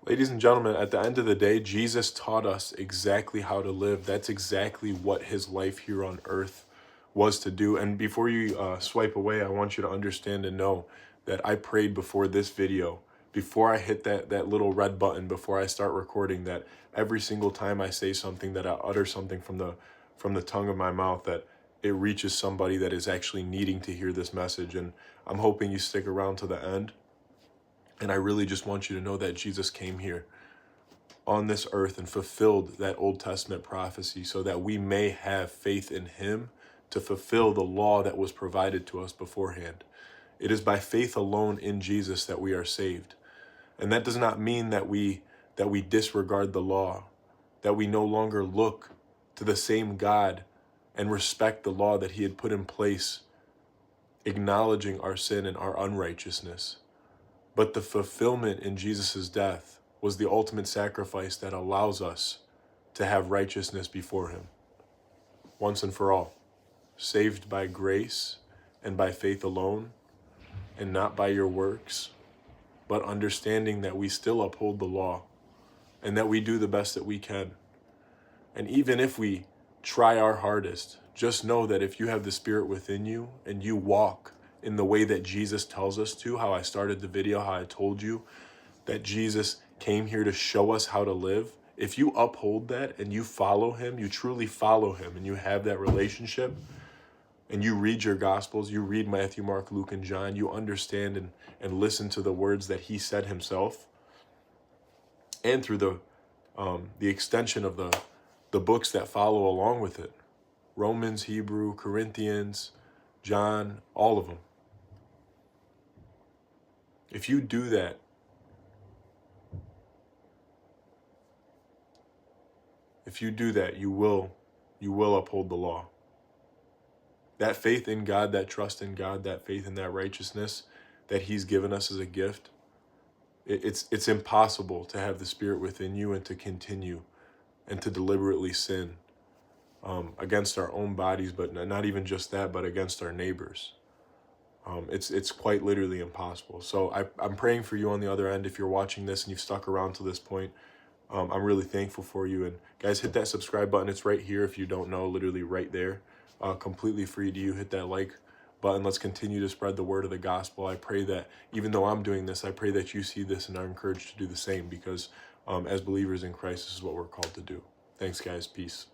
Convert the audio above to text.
Ladies and gentlemen, at the end of the day, Jesus taught us exactly how to live. That's exactly what his life here on earth was to do. And before you swipe away, I want you to understand and know that I prayed before this video, before I hit that little red button, before I start recording, that every single time I say something, that I utter something from the tongue of my mouth, that it reaches somebody that is actually needing to hear this message. And I'm hoping you stick around to the end. And I really just want you to know that Jesus came here on this earth and fulfilled that Old Testament prophecy so that we may have faith in him to fulfill the law that was provided to us beforehand. It is by faith alone in Jesus that we are saved. And that does not mean that we disregard the law, that we no longer look to the same God and respect the law that he had put in place, acknowledging our sin and our unrighteousness. But the fulfillment in Jesus' death was the ultimate sacrifice that allows us to have righteousness before him, once and for all, saved by grace and by faith alone, and not by your works, but understanding that we still uphold the law and that we do the best that we can. And even if we try our hardest, just know that if you have the Spirit within you and you walk in the way that Jesus tells us to, how I started the video, how I told you that Jesus came here to show us how to live, if you uphold that and you follow him, you truly follow him, and you have that relationship, and you read your Gospels, you read Matthew, Mark, Luke, and John, you understand and listen to the words that he said himself, and through the extension of the books that follow along with it, Romans, Hebrew, Corinthians, John, all of them. If you do that, you will uphold the law. That faith in God, that trust in God, that faith in that righteousness that he's given us as a gift, it's impossible to have the Spirit within you and to continue and to deliberately sin against our own bodies, but not even just that, but against our neighbors. It's quite literally impossible. So I'm praying for you on the other end. If you're watching this and you've stuck around to this point, I'm really thankful for you. And guys, hit that subscribe button. It's right here if you don't know, literally right there. Completely free to you. Hit that like button. Let's continue to spread the word of the gospel. I pray that even though I'm doing this, I pray that you see this and are encouraged to do the same, because as believers in Christ, this is what we're called to do. Thanks, guys. Peace.